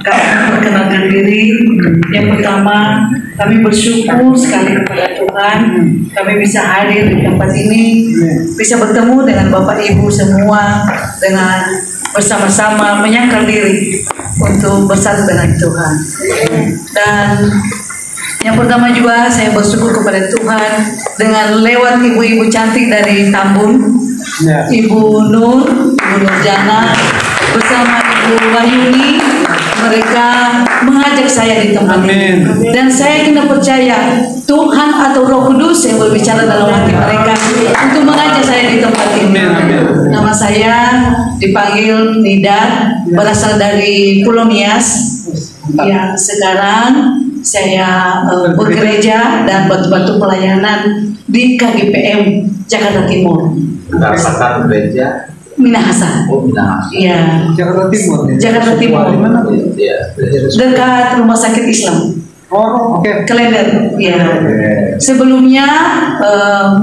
Kami memperkenalkan diri. Yang pertama, kami bersyukur sekali kepada Tuhan. Kami bisa hadir di tempat ini, bisa bertemu dengan Bapak Ibu semua, dengan bersama-sama menyangkal diri untuk bersatu dengan Tuhan. Dan yang pertama juga saya bersyukur kepada Tuhan dengan lewat ibu-ibu cantik dari Tambun, Ibu Nur, Ibu Nurjana bersama Ibu Wahyuni. Mereka mengajak saya di tempat ini, dan saya kena percaya Tuhan atau Roh Kudus yang berbicara dalam hati mereka untuk mengajak saya di tempat ini. Nama saya dipanggil Nida, berasal dari Pulau Nias. Ya, sekarang saya bekerja dan bantu-bantu pelayanan di KGPM Jakarta Timur. Berdasarkan gereja Minahasa. Oh, Minahasa. Iya. Jakarta Timur. Jakarta Timur. Di mana? Iya. Dekat Rumah Sakit Islam. Oh, oke. Klender. Ya. Sebelumnya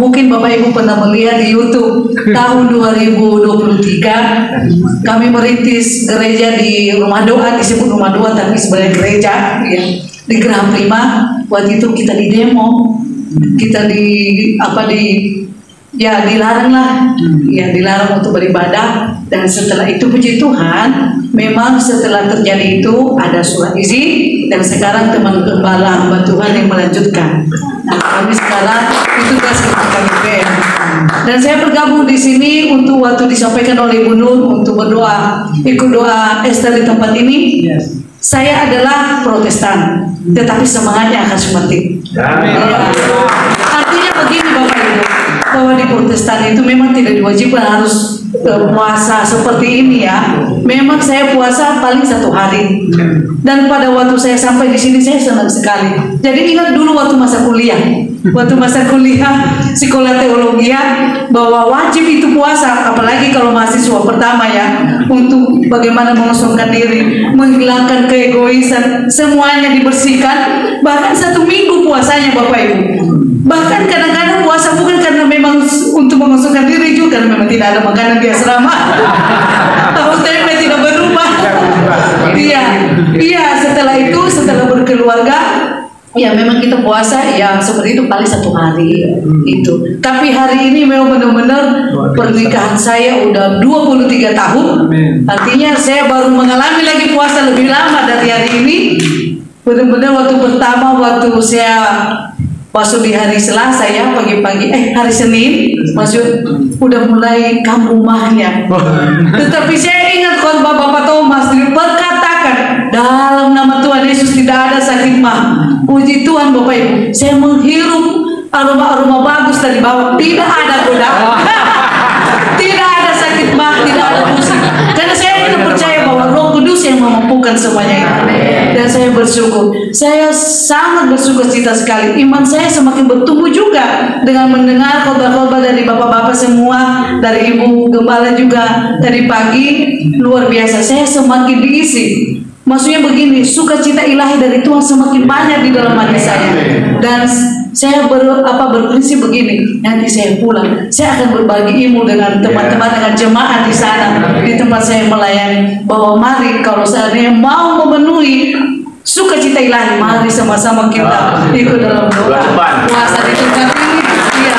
mungkin Bapak Ibu pernah melihat di YouTube tahun 2023 kami merintis gereja di rumah doa, disebut rumah doa tapi sebenarnya gereja, ya, di Geraha Prima. Waktu itu kita di demo, kita dilarang lah, ya, dilarang untuk beribadah. Dan setelah itu puji Tuhan, memang setelah terjadi itu ada surat izin, dan sekarang teman gembala hamba Tuhan yang melanjutkan. Nah, kami sekarang ditugas ke KGPM, dan saya bergabung di sini untuk waktu disampaikan oleh Ibu Nur untuk berdoa, ikut doa Esther di tempat ini. Saya adalah Protestan, tetapi semangatnya karismatik. Ya. Artinya begini Bapak Ibu, bahwa di Protestan itu memang tidak diwajibkan harus puasa seperti ini, ya. Memang saya puasa paling 1 hari. Dan pada waktu saya sampai di sini saya senang sekali. Jadi ingat dulu waktu masa kuliah, sekolah teologi, bahwa wajib itu puasa, apalagi kalau mahasiswa pertama, ya, untuk bagaimana mengosongkan diri, menghilangkan keegoisan, semuanya dibersihkan. Bahkan 1 minggu puasanya Bapak Ibu. Bahkan kadang-kadang puasa bukan karena memang untuk mengosongkan diri juga, karena memang tidak ada makanan di asrama. Tahu tempe tidak berubah. Iya. Setelah itu, setelah berkeluarga, ya memang kita puasa ya seperti itu paling 1 hari itu. Tapi hari ini memang benar-benar pernikahan saya udah 23 tahun. Artinya saya baru mengalami lagi puasa lebih lama dari hari ini. Benar-benar waktu pertama, waktu saya masuk di hari Selasa, ya, pagi-pagi, hari Senin, masuk udah mulai kampung mahnya. Tetapi saya ingat khotbah Bapak Thomas berkatakan dalam nama Tuhan Yesus tidak ada sakit mah. Puji Tuhan Bapak Ibu, saya menghirup aroma-aroma bagus dari bawah, tidak ada godaan, tidak ada sakit mah, tidak ada pusing. Karena saya percaya bahwa Roh Kudus yang memampukan semuanya itu. Dan saya bersyukur, saya sangat bersyukur cita sekali. Iman saya semakin bertumbuh juga dengan mendengar khotbah-khotbah dari bapak-bapak semua, dari ibu gembala juga dari pagi. Luar biasa, saya semakin diisi. Maksudnya begini, sukacita ilahi dari Tuhan semakin banyak di dalam hati saya. Dan saya berprinsip begini, nanti saya pulang, saya akan berbagi ilmu dengan teman-teman, dengan jemaat di sana, di tempat saya melayani. Bahwa mari kalau seandainya mau memenuhi sukacita ilahi, mari sama-sama kita ikut dalam doa puasa di tempat ini. Iya.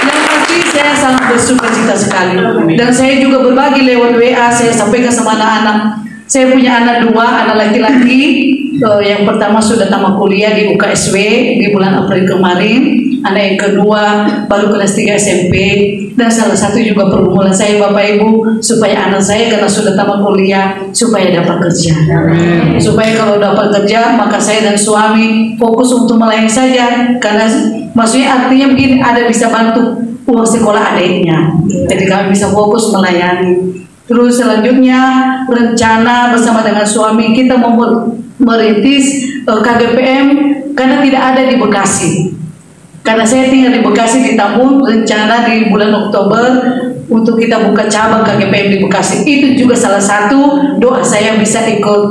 Yang pasti saya sangat bersukacita sekali. Dan saya juga berbagi lewat WA, saya sampaikan sama anak-anak. Saya punya anak 2, anak laki-laki. Yang pertama sudah tamat kuliah di UKSW di bulan April kemarin. Anak yang kedua baru kelas 3 SMP. Dan salah satu juga pergumulan saya Bapak Ibu, supaya anak saya karena sudah tamat kuliah supaya dapat kerja. Supaya kalau dapat kerja maka saya dan suami fokus untuk melayani saja. Karena maksudnya artinya begini, ada bisa bantu uang sekolah adiknya. Jadi kami bisa fokus melayani. Terus selanjutnya rencana bersama dengan suami kita merintis KGPM karena tidak ada di Bekasi. Karena saya tinggal di Bekasi di Tambun, rencana di bulan Oktober untuk kita buka cabang KGPM di Bekasi. Itu juga salah satu doa saya bisa ikut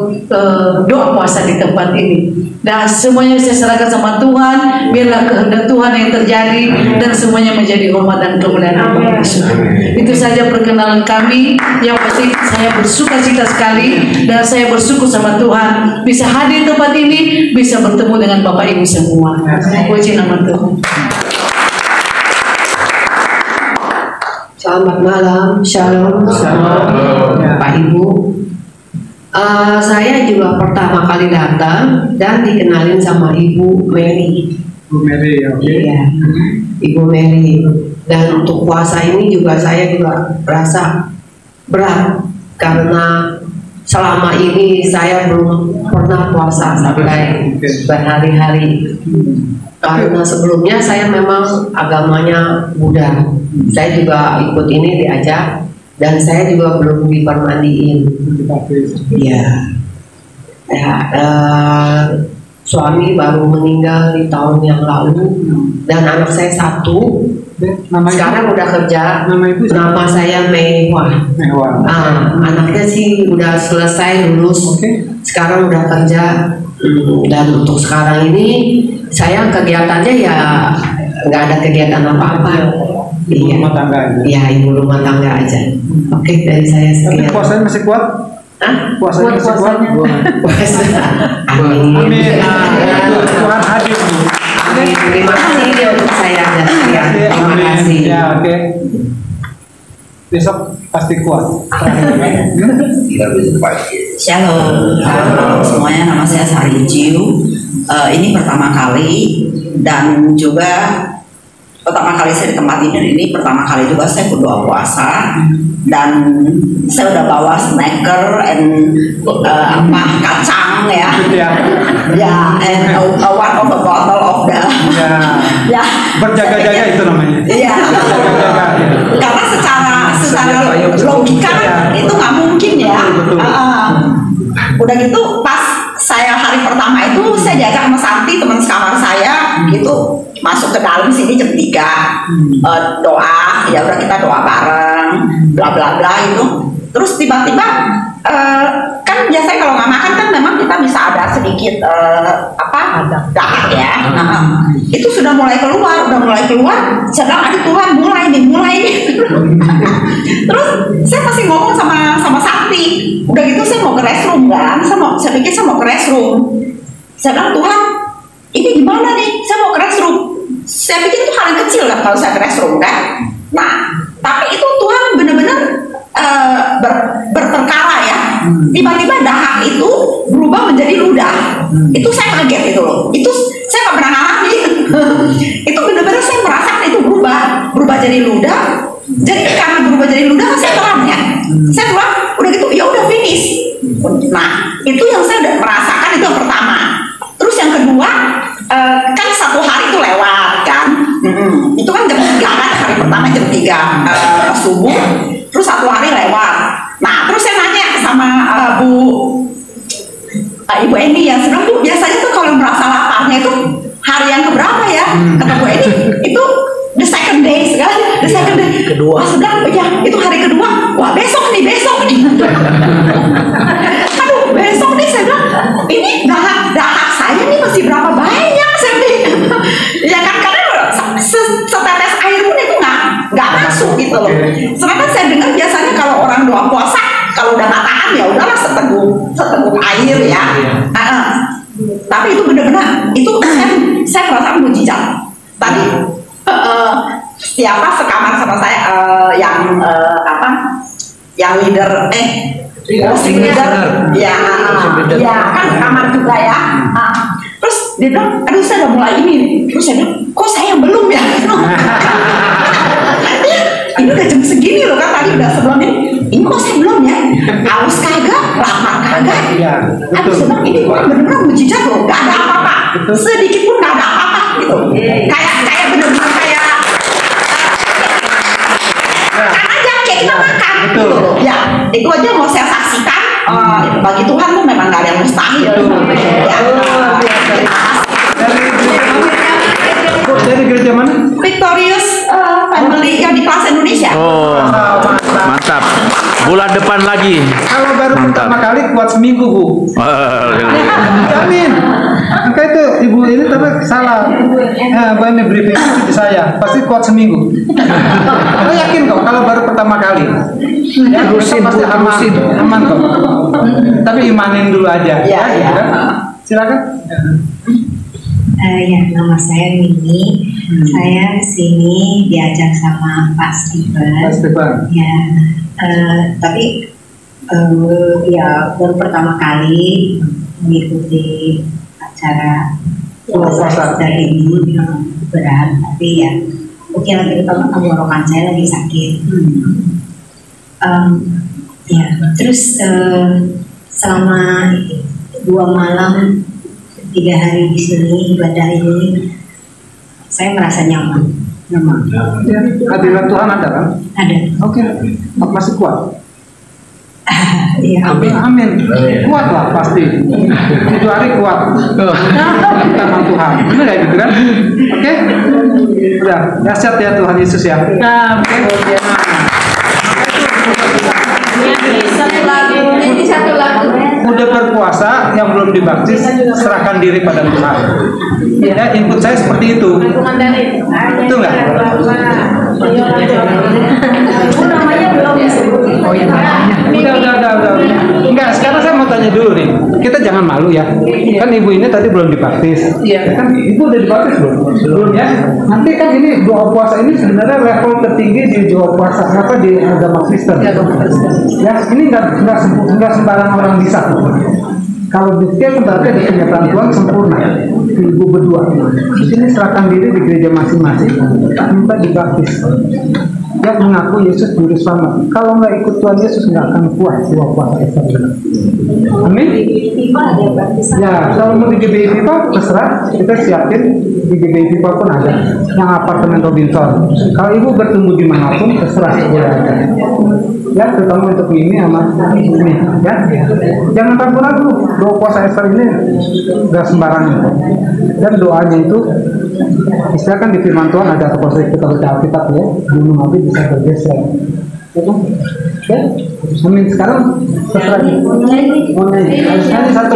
doa puasa di tempat ini. Dan semuanya saya serahkan sama Tuhan, biarlah kehendak Tuhan yang terjadi dan semuanya menjadi hormat dan kemuliaan Allah. Itu saja perkenalan kami. Yang pasti saya bersuka cita sekali dan saya bersyukur sama Tuhan bisa hadir di tempat ini, bisa bertemu dengan Bapak Ibu semua. Puji nama Tuhan. Selamat malam, shalom, Pak Ibu. Saya juga pertama kali datang dan dikenalin sama Ibu Mary. Bu Mary, oke. Iya, Ibu Mary. Dan untuk puasa ini juga saya juga merasa berat karena selama ini saya belum pernah puasa sampai berhari-hari. Karena sebelumnya saya memang agamanya Buddha. Saya juga ikut ini diajak dan saya juga belum dipermandiin. Iya. Suami baru meninggal di tahun yang lalu dan anak saya satu. Sekarang udah kerja. Nama saya Mewah. Anaknya sih udah selesai lulus. Sekarang udah kerja. Dan untuk sekarang ini saya kegiatannya ya nggak ada kegiatan apa-apa. Iya, Rumah tangga aja. Iya, ibu rumah tangga aja. Oke, dari saya Tapi sekian. puasanya masih kuat? Puasanya masih kuat? Puasa. Amin. Amin. Tuhan hadir. Amin. Terima kasih untuk saya dan sekian. Terima kasih. Ya, oke. Besok pasti kuat. Shalom, halo semuanya, nama saya Sari Jiu. Ini pertama kali dan juga pertama kali saya di tempat ini pertama kali juga saya berdoa puasa dan saya udah bawa snacker and kacang ya, and one of a bottle of the ya Berjaga-jaga itu namanya. Iya. Karena secara logika itu nggak mungkin ya. Udah gitu pas saya hari pertama itu saya diajak sama Santi teman sekamar saya gitu masuk ke dalam sini jam 3 doa, ya udah kita doa bareng bla bla bla itu. Terus tiba-tiba kan biasanya kalau nggak makan kan memang kita bisa ada sedikit dahak ya. Itu sudah mulai keluar. Saya bilang aduh Tuhan mulai nih. Terus saya masih ngomong sama Sakti. Udah gitu saya mau ke restroom kan. Saya pikir saya mau ke restroom. Saya bilang Tuhan ini gimana nih? Saya mau ke restroom. Saya pikir itu hal yang kecil kan kalau saya ke restroom kan. Nah tapi itu Tuhan benar-benar berperkara ya. Tiba-tiba dahak itu berubah menjadi ludah. Itu saya kaget itu loh. Itu saya nggak pernah ngalamin. Itu benar-benar saya merasakan itu berubah jadi ludah. Jadi karena berubah jadi ludah saya telan ya. Saya telan, udah gitu ya udah finish. Nah itu yang saya udah merasakan itu yang pertama. Terus yang kedua kan satu hari itu lewat kan. Itu kan jam 3 kan hari pertama jam 3 subuh. Terus satu hari lewat. Nah terus saya nanya sama Ibu Eni ya, sebenarnya Bu biasanya tuh kalau merasa laparnya itu hari yang keberapa ya? Kata Bu Eni itu the second day kan, the second day. Kedua. Sedang ya itu hari kedua. Wah besok nih. Aduh besok nih saya bilang ini dahak saya nih masih berapa banyak saya bilang. Ya kan karena setetes air pun itu nggak masuk gitu loh. Sedangkan saya dengar biasanya kalau orang doa puasa kalau udah nggak tahan ya udahlah seteguk air ya. Tapi itu benar-benar itu saya merasa mujizat. Tadi siapa sekamar sama saya yang leader leader ya kan sekamar juga ya. Terus dia bilang, aduh saya udah mulai ini nih. Terus saya bilang, kok saya yang belum ya? Ini udah jam segini loh kan tadi udah sebelum ini kok saya belum ya? Haus kagak, lapar kagak. Aduh saya bilang, ini bener-bener mujizat loh, gak ada apa-apa. Sedikit pun gak ada apa-apa gitu. Kayak bener-bener kayak makan aja kayak kita makan gitu loh. Ya itu aja mau saya saksikan. Bagi Tuhan tuh memang gak ada yang mustahil. Ya. Oh, dari gereja mana? Victorious Family yang di Plaza Indonesia. Oh, mantap. Bulan depan lagi. Kalau baru Mantap. pertama kali kuat seminggu, Bu. Jamin. Maka itu ibu ini tapi salah. Ini briefing itu di saya. Pasti kuat seminggu. Saya yakin kok kalau baru pertama kali. Ya, rusin, pasti aman kok. Tapi imanin dulu aja. Ya. Kan? Silakan. Ya, nama saya Mini. Saya kesini diajak sama Pak Steven. Ya, tapi ya baru pertama kali mengikuti acara puasa ini berat. Tapi ya, oke lagi tenggorokan saya lagi sakit. Ya, terus selama 2 malam 3 hari di sini ibadah ini saya merasa nyaman. Ya, hadirat Tuhan ada kan? Ada. Oke. Masih kuat. Ya, Amin. Kuat lah pasti. 7 hari kuat. Tangan Tuhan. Benar ya gitu kan? Oke. Udah. Dahsyat ya Tuhan Yesus ya. Satu lagu. Udah berpuasa yang belum dibaptis serahkan diri pada Tuhan. Ya, input saya seperti itu. Betul nggak? Udah. Enggak, sekarang saya mau tanya dulu nih. Kita jangan malu ya. Kan ibu ini tadi belum dibaptis. Iya. Kan ibu udah dibaptis belum? Belum ya. Nanti kan ini doa puasa ini sebenarnya level tertinggi di doa puasa apa di agama Kristen. Ya, ini nggak sembarang orang bisa. Kalau detail berarti ada kenyataan Tuhan sempurna. Ibu berdua. Di sini serahkan diri di gereja masing-masing, minta dibaptis. Dia mengaku Yesus juru selamat. Kalau nggak ikut Tuhan Yesus nggak akan kuat dua puasa Ester. Amin. Ya, kalau mau di GBI FIFA terserah, kita siapin di GBI FIFA pun ada. Yang apartemen Robinson. Kalau ibu bertumbuh di manapun terserah boleh ada. Ya, terutama untuk ini sama ini. Ya, jangan ragu-ragu. Doa puasa Ester ini nggak sembarangan. Dan doanya itu, istilah kan di firman Tuhan ada kalau kita baca Alkitab ya, gunung api bisa bergeser. Ya, amin. Sekarang terserah. Ini satu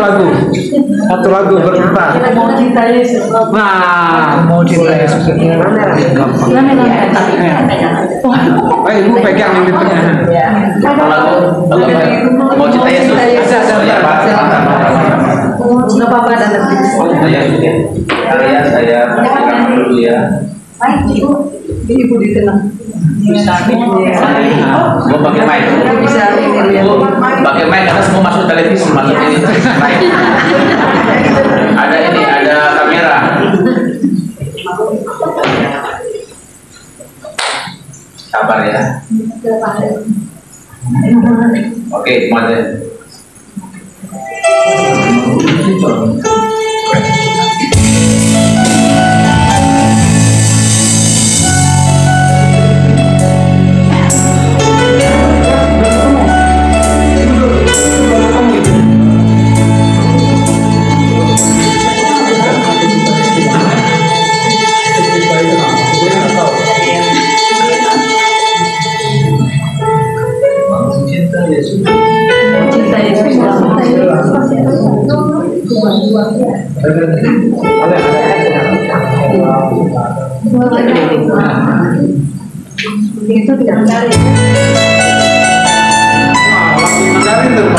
lagu berputar. Mau cinta Yesus. Nah, mau cinta Yesus. Baik, ibu pegang yang di tengah. Mau cinta Yesus. Nggak apa-apa dan nanti. Saya perhatikan dulu ya. Ibu di tengah. Bisa. Mau pakai mic. Bisa ini ya. Pakai mic karena semua masuk televisi, masuk ini. Ada kamera. Sabar ya. Oke, mulai. Itu tidak menarik. Mandarin tuh.